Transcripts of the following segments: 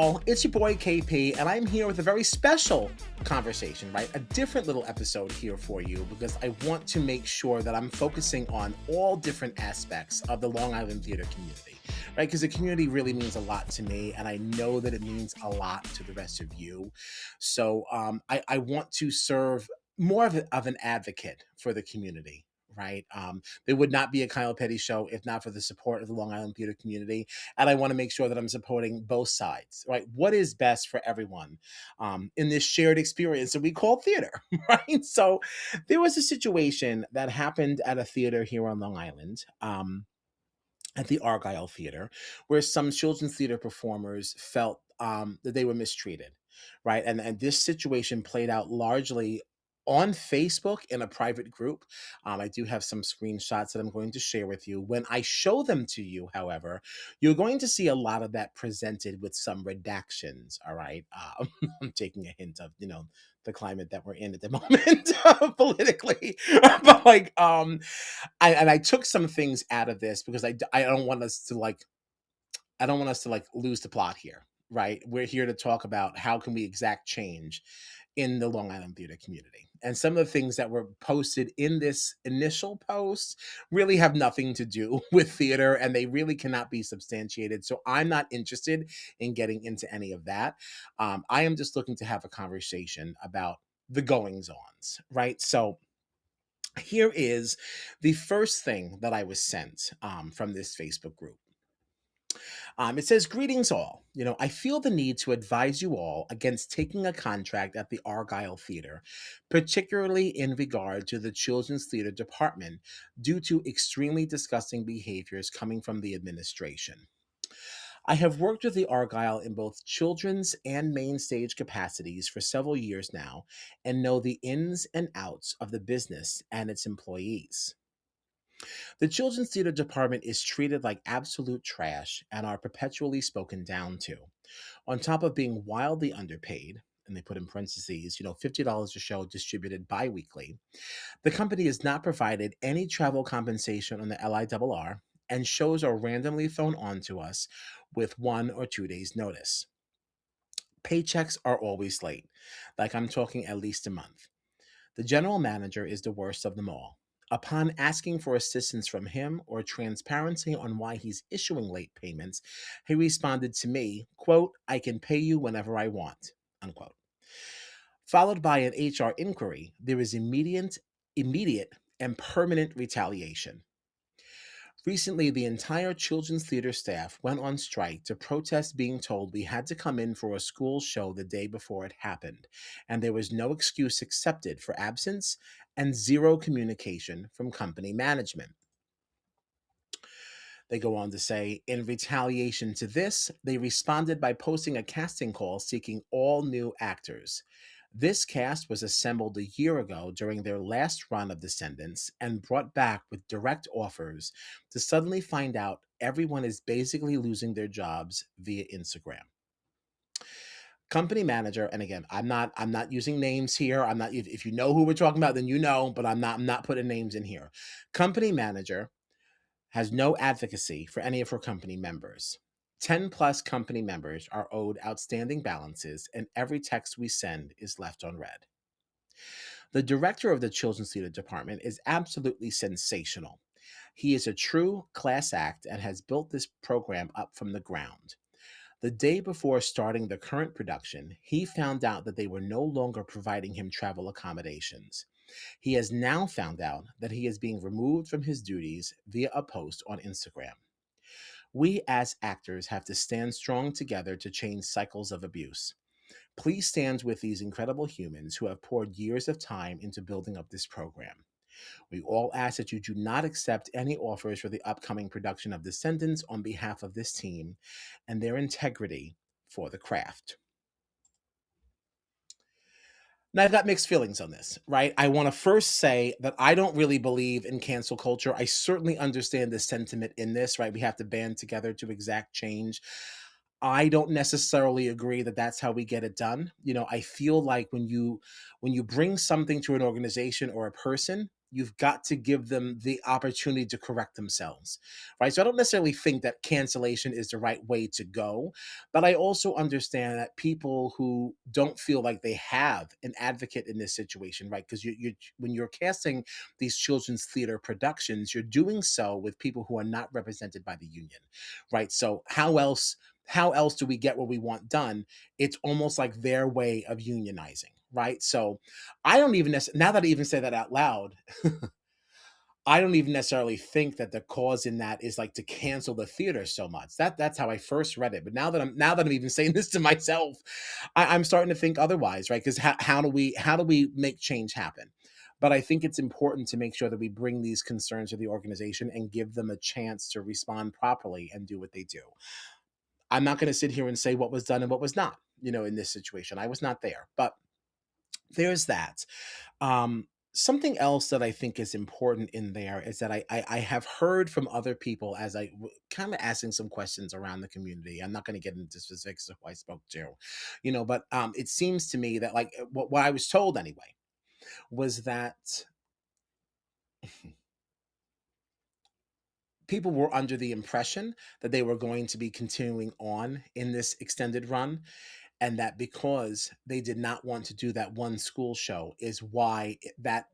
all, it's your boy KP, and I'm here with a very special conversation, right? A different little episode here for you because I want to make sure that I'm focusing on all different aspects of the Long Island theater community, right? Because the community really means a lot to me, and I know that it means a lot to the rest of you. So I want to serve more of an advocate for the community. Right. There would not be a Kyle Petty show if not for the support of the Long Island theater community, and I want to make sure that I'm supporting both sides, right? What is best for everyone in this shared experience that we call theater, right? So there was a situation that happened at a theater here on Long Island. At the Argyle Theater, where some children's theater performers felt that they were mistreated, right? And this situation played out largely on Facebook in a private group. I do have some screenshots that I'm going to share with you. When I show them to you, however, you're going to see a lot of that presented with some redactions. All right, I'm taking a hint of the climate that we're in at the moment politically, but I took some things out of this because I don't want us to lose the plot here, right? We're here to talk about how can we exact change in the Long Island theater community. And some of the things that were posted in this initial post really have nothing to do with theater and they really cannot be substantiated. So I'm not interested in getting into any of that. I am just looking to have a conversation about the goings ons, right? So here is the first thing that I was sent from this Facebook group. It says, "Greetings all. I feel the need to advise you all against taking a contract at the Argyle Theater, particularly in regard to the Children's Theater Department, due to extremely disgusting behaviors coming from the administration. I have worked with the Argyle in both children's and main stage capacities for several years now and know the ins and outs of the business and its employees. The Children's Theater Department is treated like absolute trash and are perpetually spoken down to. On top of being wildly underpaid, and they put in parentheses, $50 a show distributed bi weekly, the company has not provided any travel compensation on the LIRR, and shows are randomly thrown onto us with 1 or 2 days' notice. Paychecks are always late, like I'm talking at least a month. The general manager is the worst of them all. Upon asking for assistance from him or transparency on why he's issuing late payments, he responded to me, quote, "I can pay you whenever I want," unquote. Followed by an HR inquiry, there is immediate and permanent retaliation. Recently, the entire children's theater staff went on strike to protest being told we had to come in for a school show the day before it happened, and there was no excuse accepted for absence and zero communication from company management. They go on to say, in retaliation to this, they responded by posting a casting call seeking all new actors. This cast was assembled a year ago during their last run of Descendants and brought back with direct offers to suddenly find out everyone is basically losing their jobs via Instagram. Company manager, and again, I'm not using names here. I'm not if you know who we're talking about, then but I'm not putting names in here. Company manager has no advocacy for any of her company members. 10 plus company members are owed outstanding balances, and every text we send is left unread. The director of the Children's Theater Department is absolutely sensational. He is a true class act and has built this program up from the ground. The day before starting the current production, he found out that they were no longer providing him travel accommodations. He has now found out that he is being removed from his duties via a post on Instagram. We as actors have to stand strong together to change cycles of abuse. Please stand with these incredible humans who have poured years of time into building up this program. We all ask that you do not accept any offers for the upcoming production of Descendants on behalf of this team and their integrity for the craft. Now, I've got mixed feelings on this, right? I want to first say that I don't really believe in cancel culture. I certainly understand the sentiment in this, right? We have to band together to exact change. I don't necessarily agree that that's how we get it done. I feel like when you bring something to an organization or a person, you've got to give them the opportunity to correct themselves, right? So I don't necessarily think that cancellation is the right way to go, but I also understand that people who don't feel like they have an advocate in this situation, right? Because you when you're casting these children's theater productions, you're doing so with people who are not represented by the union, right? So how else do we get what we want done? It's almost like their way of unionizing, right? So I don't even now that I even say that out loud, I don't even necessarily think that the cause in that is like to cancel the theater so much. That's how I first read it. But now that I'm even saying this to myself, I'm starting to think otherwise, right? Because how do we make change happen? But I think it's important to make sure that we bring these concerns to the organization and give them a chance to respond properly and do what they do. I'm not going to sit here and say what was done and what was not, in this situation. I was not there. But there's that. Something else that I think is important in there is that I have heard from other people as kind of asking some questions around the community. I'm not going to get into specifics of who I spoke to, but it seems to me that like what I was told anyway was that people were under the impression that they were going to be continuing on in this extended run, and that because they did not want to do that one school show is why that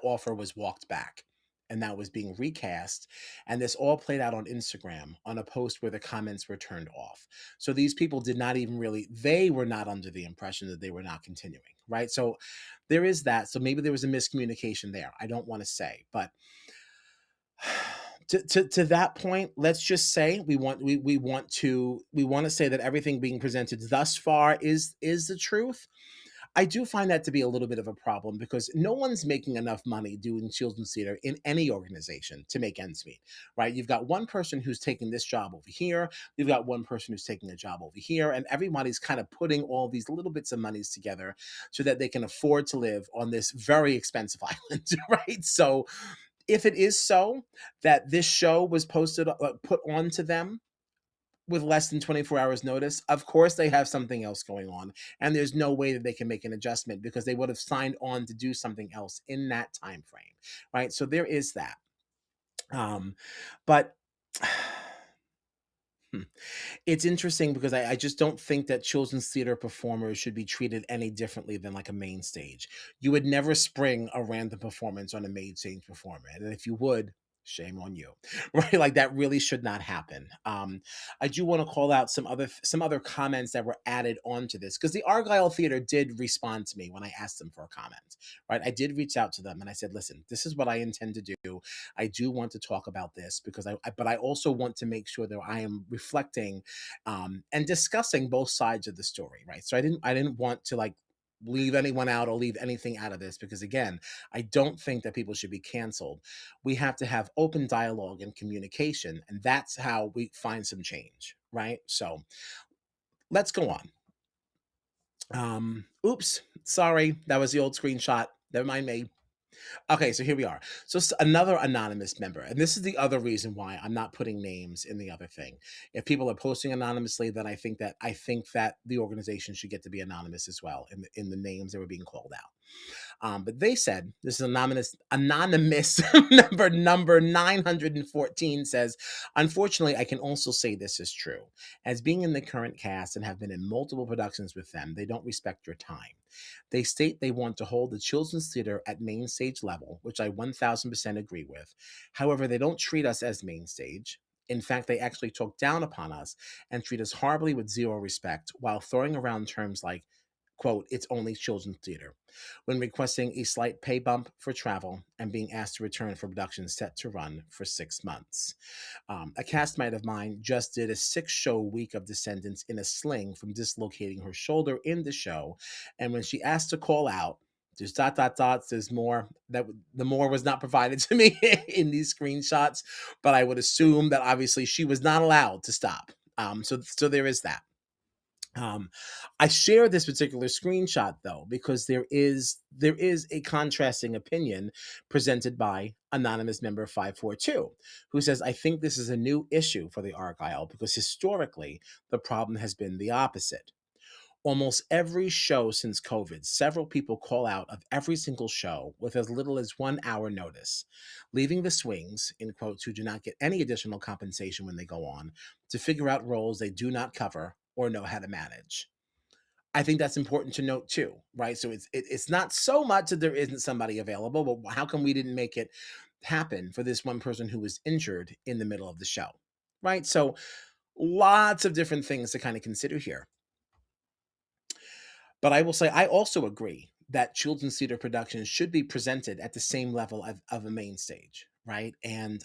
offer was walked back, and that was being recast. And this all played out on Instagram on a post where the comments were turned off. So these people did not even really, they were not under the impression that they were not continuing, right? So there is that. So maybe there was a miscommunication there. I don't want to say, but to that point, let's just say we want to say that everything being presented thus far is the truth. I do find that to be a little bit of a problem because no one's making enough money doing children's theater in any organization to make ends meet, right? You've got one person who's taking this job over here, you've got one person who's taking a job over here, and everybody's kind of putting all these little bits of monies together so that they can afford to live on this very expensive island, right? So if it is so that this show was put on to them with less than 24 hours notice, of course they have something else going on, and there's no way that they can make an adjustment because they would have signed on to do something else in that time frame, right? So there is that. But it's interesting because I just don't think that children's theater performers should be treated any differently than like a main stage. You would never spring a random performance on a main stage performer. And if you would, shame on you. Right? Like that really should not happen. I do want to call out some other comments that were added onto this because the Argyle Theater did respond to me when I asked them for a comment. Right. I did reach out to them and I said, listen, this is what I intend to do. I do want to talk about this because but I also want to make sure that I am reflecting and discussing both sides of the story, right? So I didn't want to like leave anyone out or leave anything out of this because again, I don't think that people should be canceled. We have to have open dialogue and communication, and that's how we find some change, right? So let's go on. Oops, sorry, that was the old screenshot. Never mind me. Okay, so here we are. So another anonymous member, and this is the other reason why I'm not putting names in the other thing. If people are posting anonymously, then I think that the organization should get to be anonymous as well in the names that were being called out. But they said this is anonymous number 914 says, unfortunately, I can also say this is true. As being in the current cast and have been in multiple productions with them, they don't respect your time. They state they want to hold the children's theater at main stage level, which I 1000% agree with. However, they don't treat us as main stage. In fact, they actually talk down upon us and treat us horribly with zero respect while throwing around terms like, quote, it's only children's theater, when requesting a slight pay bump for travel and being asked to return for productions set to run for 6 months. A castmate of mine just did a 6-show week of Descendants in a sling from dislocating her shoulder in the show. And when she asked to call out, there's dot dot dots. There's more that the more was not provided to me in these screenshots, but I would assume that obviously she was not allowed to stop. So there is that. Um, I share this particular screenshot though because there is a contrasting opinion presented by anonymous member 542 who says, I think this is a new issue for the Argyle because historically the problem has been the opposite. Almost every show since COVID, several people call out of every single show with as little as 1 hour notice, leaving the swings, in quotes, who do not get any additional compensation when they go on, to figure out roles they do not cover or know how to manage. I think that's important to note too, right? So it's not so much that there isn't somebody available, but how come we didn't make it happen for this one person who was injured in the middle of the show, right? So lots of different things to kind of consider here. But I will say, I also agree that children's theater productions should be presented at the same level of a main stage, right? And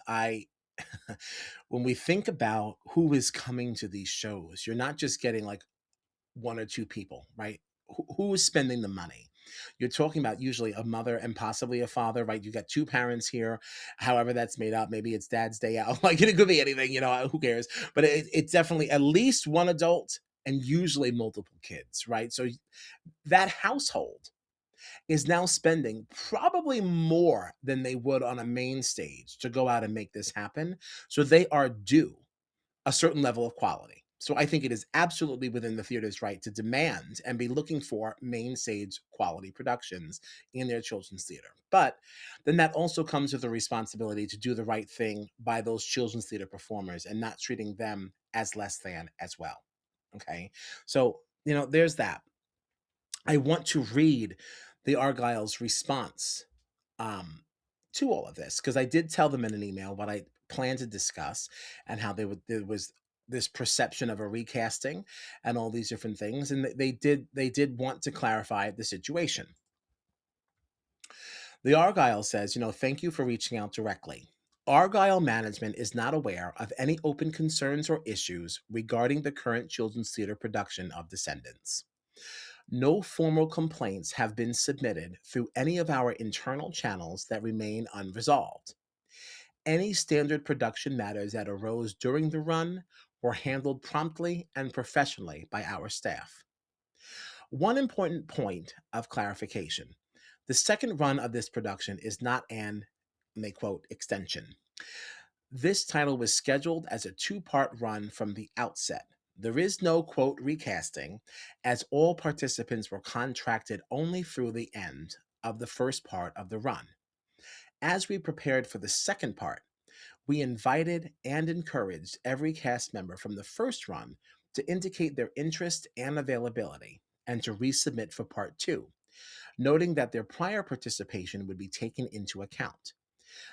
when we think about who is coming to these shows, you're not just getting like one or two people, right? Who is spending the money? You're talking about usually a mother and possibly a father, right? You got two parents here, however that's made up. Maybe it's dad's day out. Like it could be anything, who cares? But it's definitely at least one adult and usually multiple kids, right? So that household is now spending probably more than they would on a main stage to go out and make this happen. So they are due a certain level of quality. So I think it is absolutely within the theater's right to demand and be looking for main stage quality productions in their children's theater. But then that also comes with the responsibility to do the right thing by those children's theater performers and not treating them as less than as well. Okay. So, there's that. I want to read the Argyle's response um, to all of this because I did tell them in an email what I plan to discuss and how there was this perception of a recasting and all these different things, and they did want to clarify the situation. The Argyle says, thank you for reaching out directly. Argyle management is not aware of any open concerns or issues regarding the current children's theater production of Descendants. No formal complaints have been submitted through any of our internal channels that remain unresolved. Any standard production matters that arose during the run were handled promptly and professionally by our staff. One important point of clarification: the second run of this production is not an, and they quote, extension. This title was scheduled as a two-part run from the outset. There is no, quote, recasting, as all participants were contracted only through the end of the first part of the run. As we prepared for the second part, we invited and encouraged every cast member from the first run to indicate their interest and availability and to resubmit for part two, noting that their prior participation would be taken into account.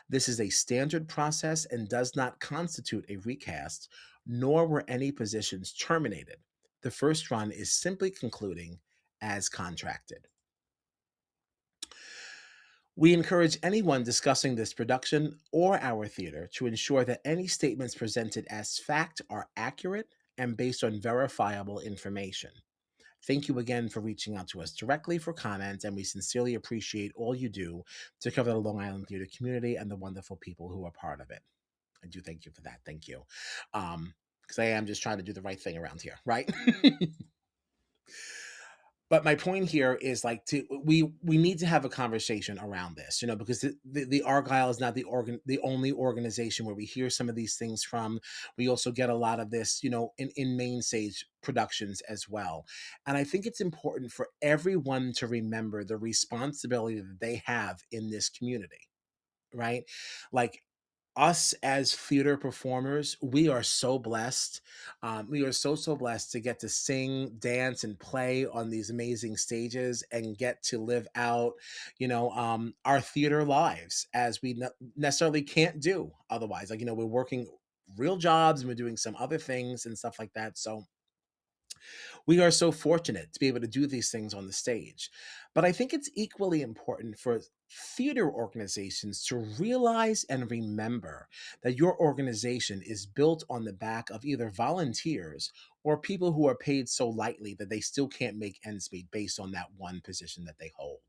This is a standard process and does not constitute a recast, nor were any positions terminated. The first run is simply concluding as contracted. We encourage anyone discussing this production or our theater to ensure that any statements presented as fact are accurate and based on verifiable information. Thank you again for reaching out to us directly for comments, and we sincerely appreciate all you do to cover the Long Island theater community and the wonderful people who are part of it. I do thank you for that. Thank you. Because I am just trying to do the right thing around here, right? But my point here is like we need to have a conversation around this, because the Argyle is not the only organization where we hear some of these things from. We also get a lot of this, in main stage productions as well. And I think it's important for everyone to remember the responsibility that they have in this community, right? Like us as theater performers, we are so blessed. We are so blessed to get to sing, dance, and play on these amazing stages and get to live out, our theater lives as we necessarily can't do otherwise. Like, we're working real jobs and we're doing some other things and stuff like that. So we are so fortunate to be able to do these things on the stage. But I think it's equally important for theater organizations to realize and remember that your organization is built on the back of either volunteers or people who are paid so lightly that they still can't make ends meet based on that one position that they hold,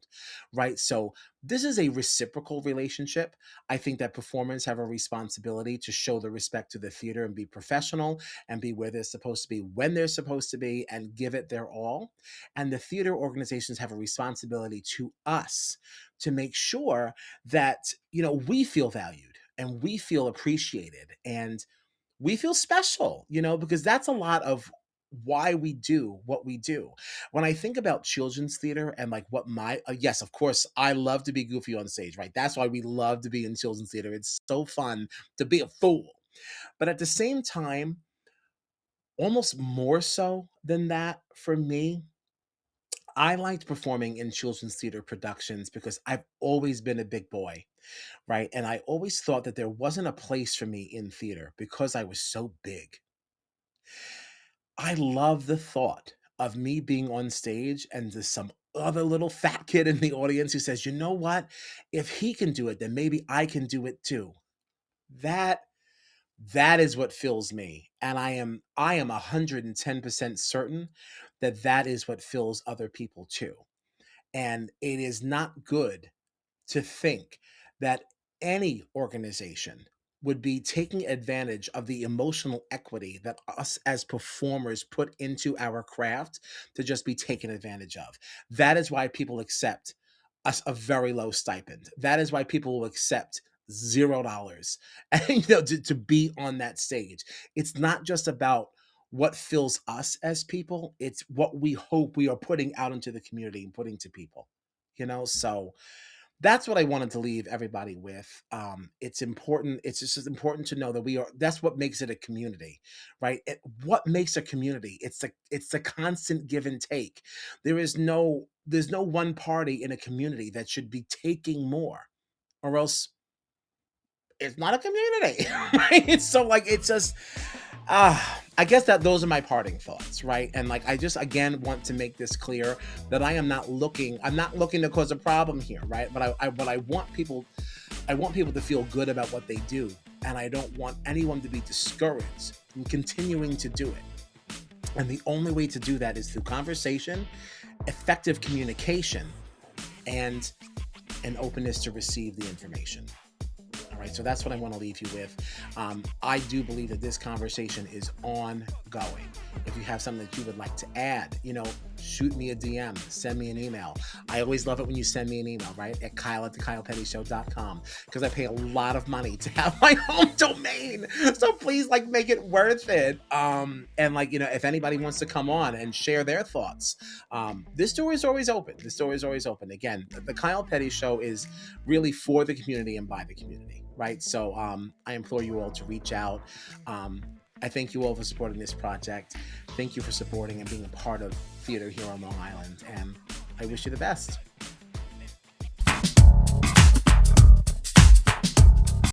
right? So this is a reciprocal relationship. I think that performers have a responsibility to show the respect to the theater and be professional and be where they're supposed to be when they're supposed to be and give it their all. And the theater organizations have a responsibility to us to make sure that, we feel valued and we feel appreciated and we feel special, because that's a lot of why we do what we do. When I think about children's theater and like what my yes, of course, I love to be goofy on stage, right? That's why we love to be in children's theater. It's so fun to be a fool. But at the same time, almost more so than that for me, I liked performing in children's theater productions because I've always been a big boy, right? And I always thought that there wasn't a place for me in theater because I was so big. I love the thought of me being on stage and there's some other little fat kid in the audience who says, "You know what? If he can do it, then maybe I can do it too." That that is what fills me, and I am 110% certain that that is what fills other people too. And it is not good to think that any organization would be taking advantage of the emotional equity that us as performers put into our craft to just be taken advantage of. That is why people accept us a very low stipend. That is why people will accept $0 and to be on that stage. It's not just about what fills us as people, it's what we hope we are putting out into the community and putting to people. So that's what I wanted to leave everybody with. It's important. It's just as important to know that we are. That's what makes it a community, right? What makes a community? It's the constant give and take. There's no one party in a community that should be taking more, or else it's not a community, right? So like it's just I guess that those are my parting thoughts, right? And like I just again want to make this clear that I'm not looking to cause a problem here, right? But I want people to feel good about what they do, and I don't want anyone to be discouraged from continuing to do it. And the only way to do that is through conversation, effective communication, and an openness to receive the information. All right, so that's what I want to leave you with. I do believe that this conversation is ongoing. If you have something that you would like to add, shoot me a DM, send me an email. I always love it when you send me an email, right? At kyle@thekylepettyshow.com, because I pay a lot of money to have my home domain. So please, like, make it worth it. And like, if anybody wants to come on and share their thoughts, this door is always open. This door is always open. Again, the Kyle Petty Show is really for the community and by the community, right? So I implore you all to reach out. I thank you all for supporting this project. Thank you for supporting and being a part of theater here on Long Island, and I wish you the best.